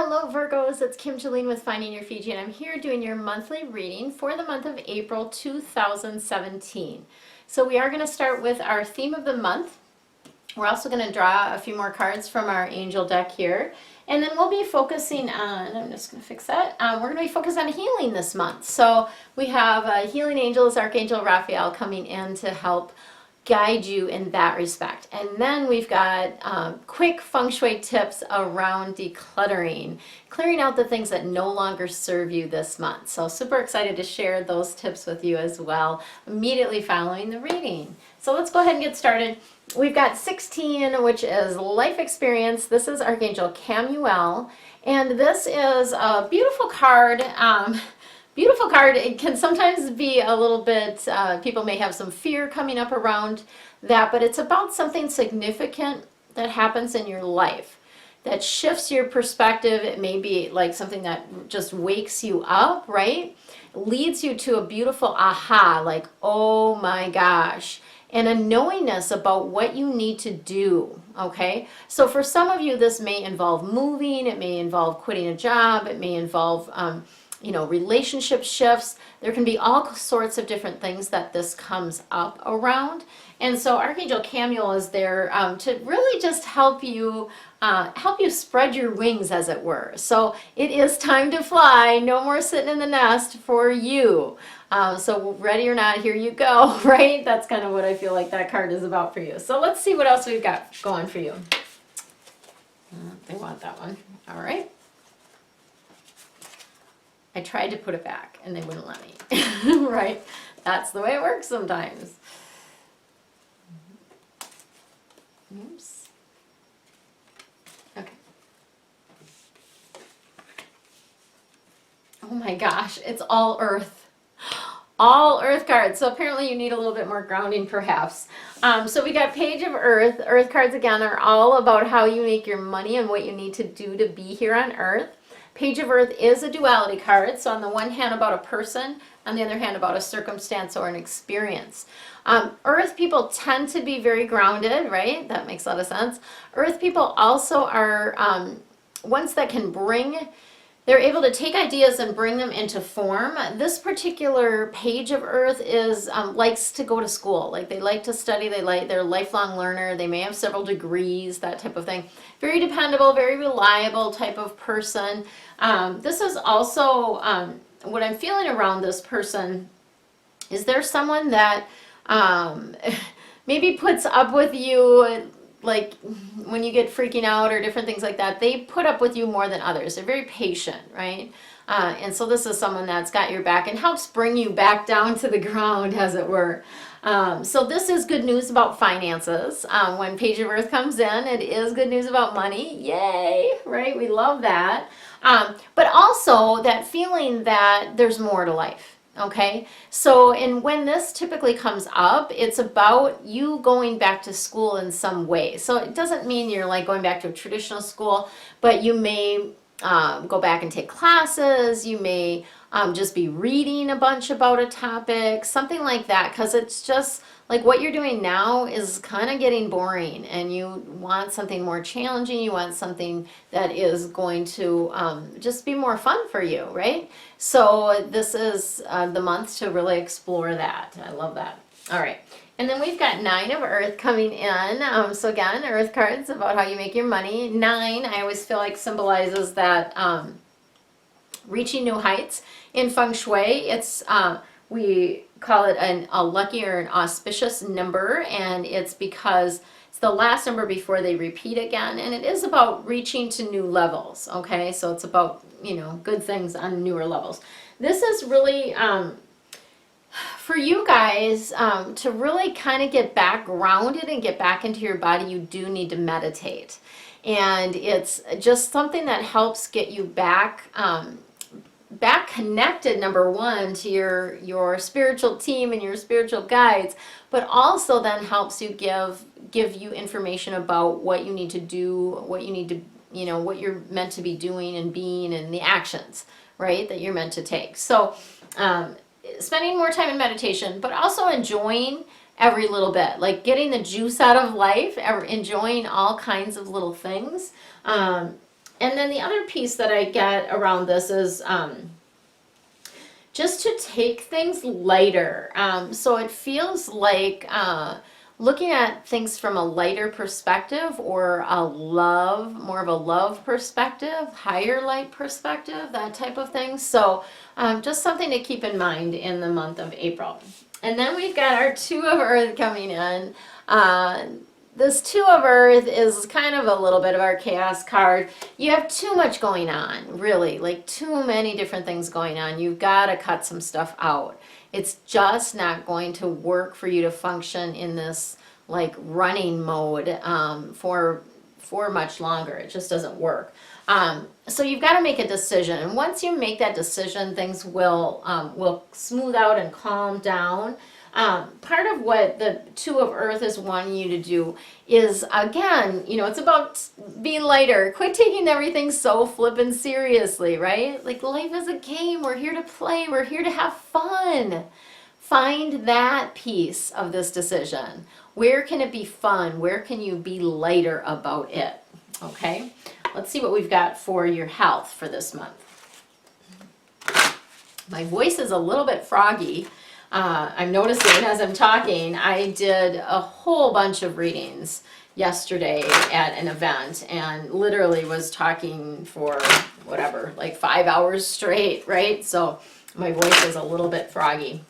Hello Virgos, it's Kim Jolene with Finding Your Fiji, and I'm here doing your monthly reading for the month of April 2017. So we are going to start with our theme of the month. We're also going to draw a few more cards from our angel deck here, and then we'll be focusing on, I'm just going to fix that, we're going to be focused on healing this month. So we have healing angels, Archangel Raphael, coming in to help guide you in that respect. And then we've got quick Feng Shui tips around decluttering, clearing out the things that no longer serve you this month. So super excited to share those tips with you as well, immediately following the reading. So let's go ahead and get started. We've got 16, which is life experience. This is Archangel Camuel, and this is a beautiful card. Beautiful card. It can sometimes be a little bit, people may have some fear coming up around that, but it's about something significant that happens in your life that shifts your perspective. It may be like something that just wakes you up, right? Leads you to a beautiful aha, like, oh my gosh, and a knowingness about what you need to do, okay? So for some of you, this may involve moving, it may involve quitting a job, it may involve relationship shifts. There can be all sorts of different things that this comes up around. And so Archangel Camuel is there to really just help you spread your wings, as it were. So it is time to fly. No more sitting in the nest for you. So ready or not, here you go, right? That's kind of what I feel like that card is about for you. So let's see what else we've got going for you. They want that one. All right. I tried to put it back and they wouldn't let me, right? That's the way it works sometimes. Oops. Okay. Oh my gosh, it's all earth. All earth cards. So apparently you need a little bit more grounding perhaps. So we got Page of Earth. Earth cards again are all about how you make your money and what you need to do to be here on earth. Page of Earth is a duality card, so on the one hand about a person, on the other hand about a circumstance or an experience. Earth people tend to be very grounded, right? That makes a lot of sense. Earth people also are ones that can they're able to take ideas and bring them into form. This particular Page of Earth is likes to go to school. Like they like to study, they're a lifelong learner, they may have several degrees, that type of thing. Very dependable, very reliable type of person. This is also, what I'm feeling around this person is there's someone that maybe puts up with you, like when you get freaking out or different things like that. They put up with you more than others. They're very patient, right? And so this is someone that's got your back and helps bring you back down to the ground, as it were. So this is good news about finances. When Page of Earth comes in, it is good news about money. Yay, right? We love that. But also that feeling that there's more to life. Okay, so and when this typically comes up, it's about you going back to school in some way. So it doesn't mean you're like going back to a traditional school, but you may go back and take classes. You may just be reading a bunch about a topic, something like that, because it's just like what you're doing now is kind of getting boring and you want something more challenging. You want something that is going to just be more fun for you, right? So this is the month to really explore that. I love that. All right. And then we've got 9 of Earth coming in. So again, Earth cards about how you make your money. 9, I always feel like symbolizes that reaching new heights. In Feng Shui, it's we call it a lucky or an auspicious number, and it's because it's the last number before they repeat again, and it is about reaching to new levels, okay? So it's about, good things on newer levels. This is really for you guys to really kind of get back grounded and get back into your body. You do need to meditate, and it's just something that helps get you back connected, number one, to your spiritual team and your spiritual guides, but also then helps you give you information about what you need to do, what you need to, what you're meant to be doing and being, and the actions, right, that you're meant to take. So spending more time in meditation, but also enjoying every little bit, like getting the juice out of life, enjoying all kinds of little things. And then the other piece that I get around this is just to take things lighter. So it feels like looking at things from a lighter perspective, or more of a love perspective, higher light perspective, that type of thing. So just something to keep in mind in the month of April. And then we've got our Two of Earth coming in. This Two of Earth is kind of a little bit of our chaos card. You have too much going on, really, like too many different things going on. You've got to cut some stuff out. It's just not going to work for you to function in this like running mode for much longer. It just doesn't work. So you've got to make a decision, and once you make that decision, things will smooth out and calm down. Part of what the Two of Earth is wanting you to do is, again, it's about being lighter. Quit taking everything so flippin' seriously, right? Like, life is a game. We're here to play. We're here to have fun. Find that piece of this decision. Where can it be fun? Where can you be lighter about it? Okay, let's see what we've got for your health for this month. My voice is a little bit froggy. I'm noticing as I'm talking. I did a whole bunch of readings yesterday at an event and literally was talking for whatever, like 5 hours straight, right? So my voice is a little bit froggy.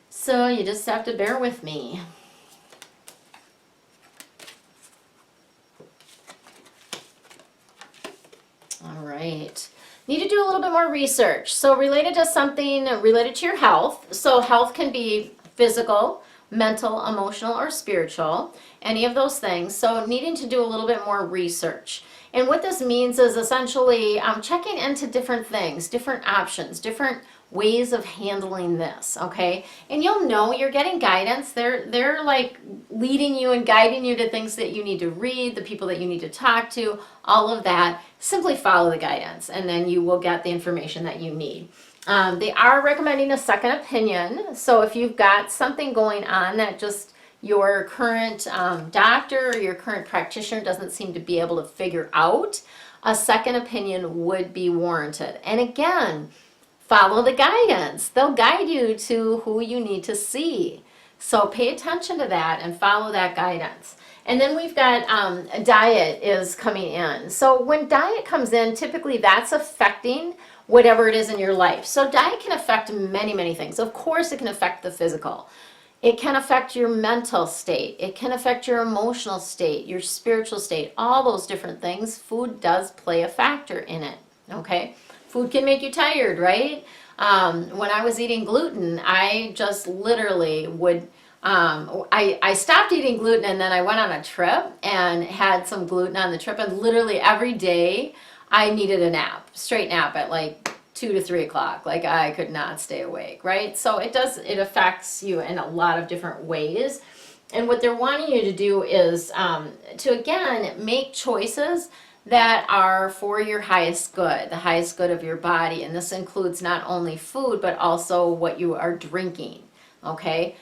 So you just have to bear with me. All right. Need to do a little bit more research. So related to something related to your health. So health can be physical, mental, emotional, or spiritual, any of those things. So needing to do a little bit more research. And what this means is essentially checking into different things, different options, different ways of handling this, okay? And you'll know you're getting guidance. They're like leading you and guiding you to things that you need to read, the people that you need to talk to, all of that. Simply follow the guidance, and then you will get the information that you need. They are recommending a second opinion. So if you've got something going on that just your current doctor or your current practitioner doesn't seem to be able to figure out, a second opinion would be warranted. And again, follow the guidance. They'll guide you to who you need to see. So pay attention to that and follow that guidance. And then we've got diet is coming in. So when diet comes in, typically that's affecting whatever it is in your life. So diet can affect many, many things. Of course, it can affect the physical. It can affect your mental state. It can affect your emotional state, your spiritual state, all those different things. Food does play a factor in it, okay? Food can make you tired, right? When I was eating gluten, I just literally would, I stopped eating gluten, and then I went on a trip and had some gluten on the trip, and literally every day I needed a nap, straight nap at like 2 to 3 o'clock. Like, I could not stay awake, right? So it affects you in a lot of different ways. And what they're wanting you to do is to, again, make choices that are for your highest good, the highest good of your body. And this includes not only food, but also what you are drinking, okay?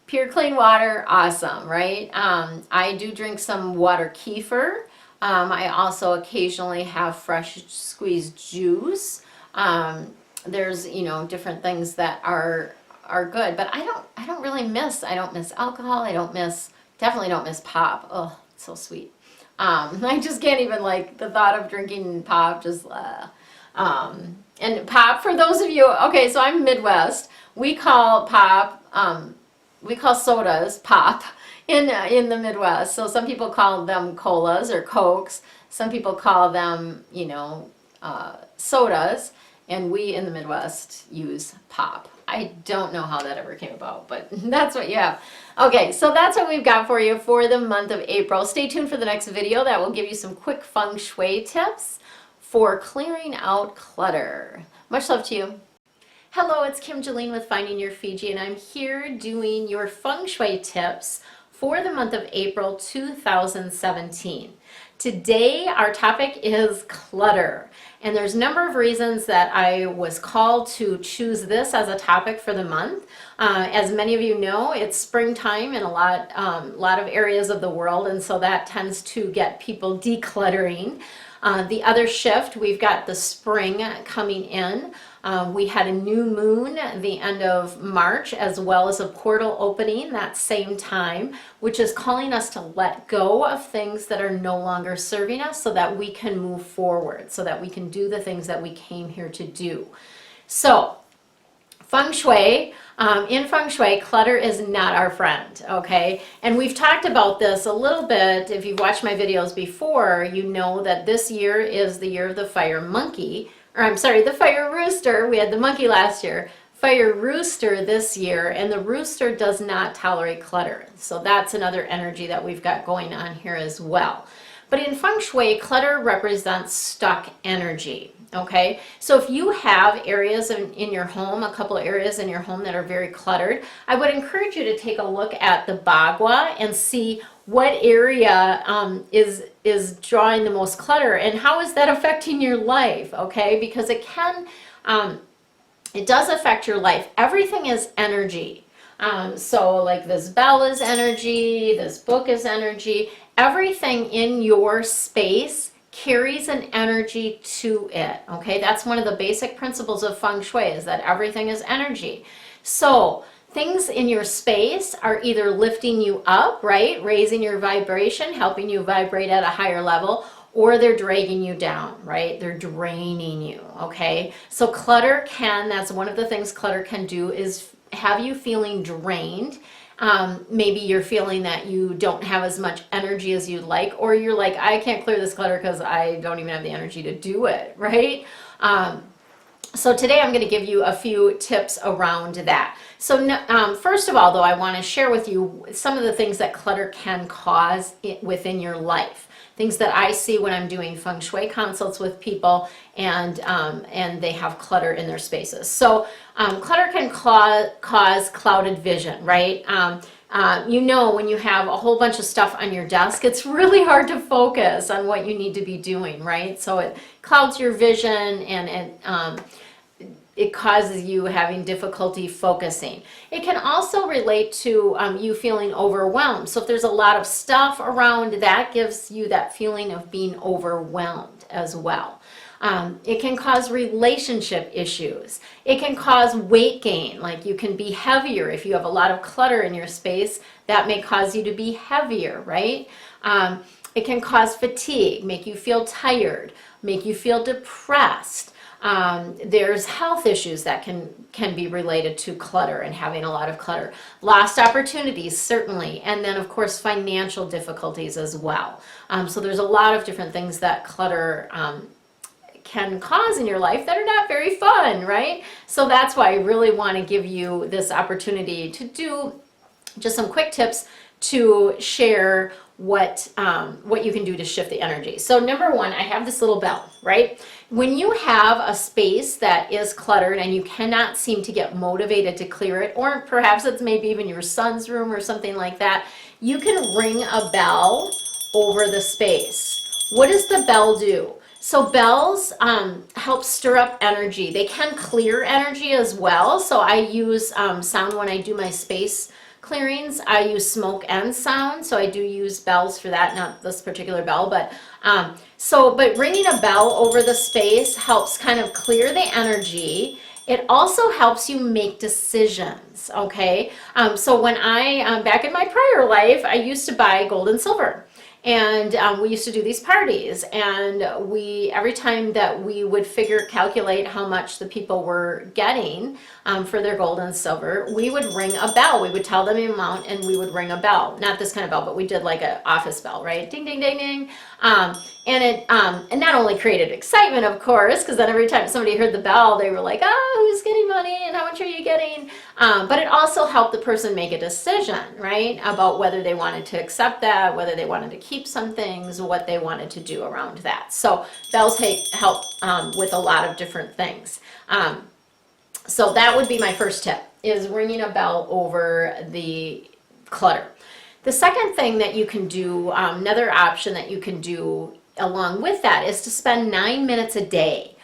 Pure clean water, awesome, right? I do drink some water kefir. I also occasionally have fresh squeezed juice. There's, different things that are good, but I don't miss alcohol. Definitely don't miss pop. Oh, it's so sweet. I just can't even, like, the thought of drinking pop, just, and pop, for those of you, okay, so I'm Midwest, we call pop, we call sodas pop in the Midwest. So some people call them colas or Cokes. Some people call them, sodas, and we in the Midwest use pop. I don't know how that ever came about, but that's what you have. Okay, so that's what we've got for you for the month of April. Stay tuned for the next video that will give you some quick Feng Shui tips for clearing out clutter. Much love to you. Hello, it's Kim Jolene with Finding Your Fiji, and I'm here doing your Feng Shui tips for the month of April 2017. Today, our topic is clutter. And there's a number of reasons that I was called to choose this as a topic for the month. As many of you know, it's springtime in a lot of areas of the world, and so that tends to get people decluttering. The other shift, we've got the spring coming in. We had a new moon at the end of March, as well as a portal opening that same time, which is calling us to let go of things that are no longer serving us so that we can move forward, so that we can do the things that we came here to do. So, Feng Shui, in Feng Shui, clutter is not our friend, okay? And we've talked about this a little bit. If you've watched my videos before, you know that this year is the year of the fire monkey, or I'm sorry, the fire rooster. We had the monkey last year. Fire rooster this year, and the rooster does not tolerate clutter. So that's another energy that we've got going on here as well. But in Feng Shui, clutter represents stuck energy. Okay, so if you have areas in your home, a couple of areas in your home that are very cluttered, I would encourage you to take a look at the Bagua and see what area is drawing the most clutter and how is that affecting your life, okay? Because it can, it does affect your life. Everything is energy. So like this bell is energy, this book is energy, everything in your space carries an energy to it, okay? That's one of the basic principles of Feng Shui, is that everything is energy. So things in your space are either lifting you up, right? Raising your vibration, helping you vibrate at a higher level, or they're dragging you down, right? They're draining you, okay? So clutter can, that's one of the things clutter can do, is have you feeling drained. Maybe you're feeling that you don't have as much energy as you'd like, or you're like, I can't clear this clutter because I don't even have the energy to do it, right? So today I'm going to give you a few tips around that. So first of all, though, I want to share with you some of the things that clutter can cause within your life. Things that I see when I'm doing Feng Shui consults with people and they have clutter in their spaces. So clutter can cause clouded vision, right? You know, when you have a whole bunch of stuff on your desk, it's really hard to focus on what you need to be doing, right? So it clouds your vision, and it causes you having difficulty focusing. It can also relate to you feeling overwhelmed. So if there's a lot of stuff around, that gives you that feeling of being overwhelmed as well. It can cause relationship issues. It can cause weight gain, like you can be heavier. If you have a lot of clutter in your space, that may cause you to be heavier, right? It can cause fatigue, make you feel tired, make you feel depressed. There's health issues that can be related to clutter and having a lot of clutter. Lost opportunities, certainly. And then, of course, financial difficulties as well. So there's a lot of different things that clutter can cause in your life that are not very fun, right? So that's why I really want to give you this opportunity to do just some quick tips to share what you can do to shift the energy. So number one, I have this little bell, right? When you have a space that is cluttered and you cannot seem to get motivated to clear it, or perhaps it's maybe even your son's room or something like that, you can ring a bell over the space. What does the bell do? So bells help stir up energy. They can clear energy as well. So I use sound when I do my space clearings. I use smoke and sound, so I do use bells for that, not this particular bell, but but ringing a bell over the space helps kind of clear the energy. It also helps you make decisions, okay? So when back in my prior life, I used to buy gold and silver. And we used to do these parties, and every time that we would calculate how much the people were getting for their gold and silver, we would ring a bell. We would tell them the amount, and we would ring a bell. Not this kind of bell, but we did like an office bell, right? Ding, ding, ding, ding. And it not only created excitement, of course, because then every time somebody heard the bell, they were like, who's getting money and how much are you getting? But it also helped the person make a decision, right, about whether they wanted to accept that, whether they wanted to keep some things, what they wanted to do around that. So bells help with a lot of different things. So that would be my first tip, is ringing a bell over the clutter. The second thing that you can do, another option that you can do along with that, is to spend 9 minutes a day.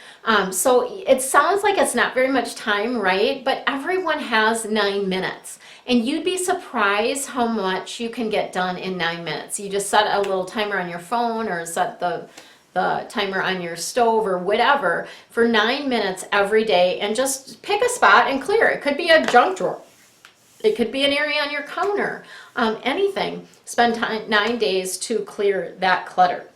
So it sounds like it's not very much time, right? But everyone has 9 minutes. And you'd be surprised how much you can get done in 9 minutes. You just set a little timer on your phone, or set the the timer on your stove or whatever for 9 minutes every day, and just pick a spot and clear. It could be a junk drawer. It could be an area on your counter, anything. Spend 9 days to clear that clutter.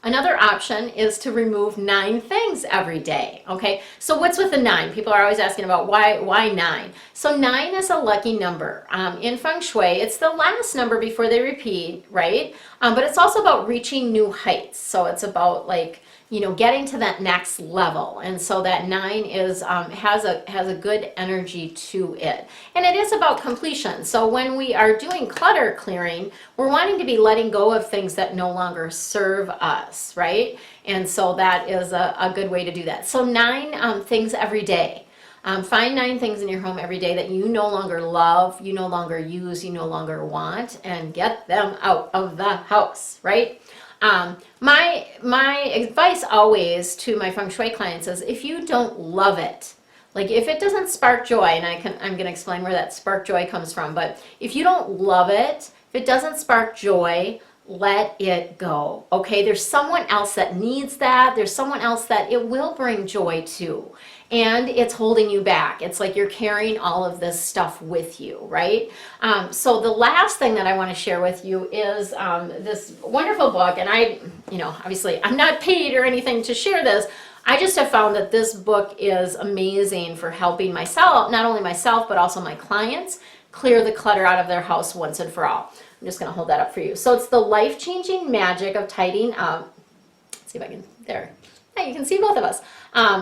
Another option is to remove 9 things every day, okay? So what's with the 9? People are always asking about why 9? So 9 is a lucky number. In Feng Shui, it's the last number before they repeat, right? But it's also about reaching new heights. So it's about, like, you know, getting to that next level. And so that 9 is has a good energy to it. And it is about completion. So when we are doing clutter clearing, we're wanting to be letting go of things that no longer serve us, right? And so that is a good way to do that. So 9 things every day. Find 9 things in your home every day that you no longer love, you no longer use, you no longer want, and get them out of the house, right? My advice always to my Feng Shui clients is, if you don't love it, like if it doesn't spark joy, and I'm going to explain where that spark joy comes from, but if you don't love it, if it doesn't spark joy, let it go. Okay, there's someone else that needs that. There's someone else that it will bring joy to, and it's holding you back. It's like you're carrying all of this stuff with you, right? So the last thing that I want to share with you is this wonderful book, and obviously I'm not paid or anything to share this. I just have found that this book is amazing for helping myself, not only myself, but also my clients, clear the clutter out of their house once and for all. I'm just going to hold that up for you. So it's The Life-Changing Magic of Tidying Up. Let's see if I can, there. Yeah, you can see both of us.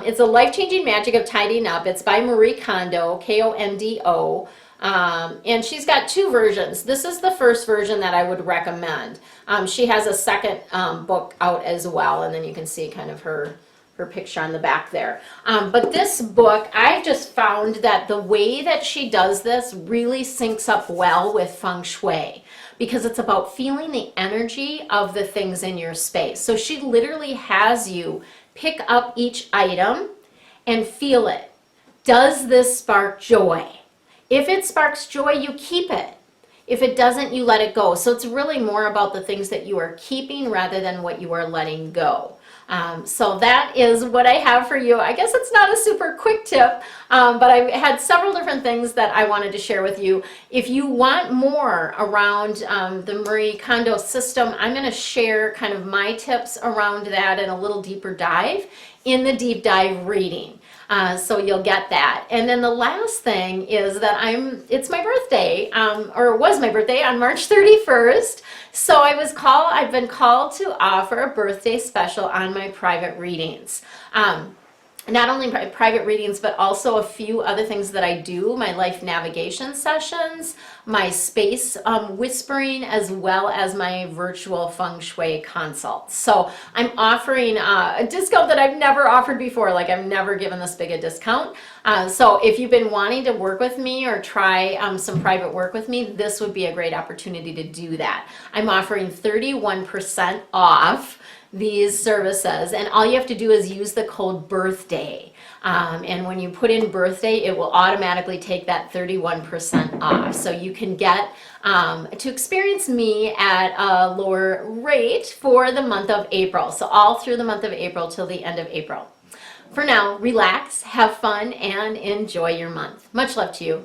It's The Life-Changing Magic of Tidying Up. It's by Marie Kondo, Kondo. And she's got 2 versions. This is the first version that I would recommend. She has a second book out as well, and then you can see kind of her picture on the back there. But this book, I've just found that the way that she does this really syncs up well with Feng Shui, because it's about feeling the energy of the things in your space. So she literally has you pick up each item and feel it. Does this spark joy? If it sparks joy, you keep it. If it doesn't, you let it go. So it's really more about the things that you are keeping rather than what you are letting go. So that is what I have for you. I guess it's not a super quick tip, but I had several different things that I wanted to share with you. If you want more around the Marie Kondo system, I'm going to share kind of my tips around that and a little deeper dive in the deep dive reading. So you'll get that. And then the last thing is that it's my birthday, or it was my birthday on March 31st. So I've been called to offer a birthday special on my private readings. Not only private readings, but also a few other things that I do, my life navigation sessions, my space whispering, as well as my virtual Feng Shui consults. So I'm offering a discount that I've never offered before. Like, I've never given this big a discount. So if you've been wanting to work with me or try some private work with me, this would be a great opportunity to do that. I'm offering 31% off these services, and all you have to do is use the code birthday, and when you put in birthday, it will automatically take that 31% off, so you can get to experience me at a lower rate for the month of April, so all through the month of April till the end of April. For now, relax, have fun, and enjoy your month. Much love to you.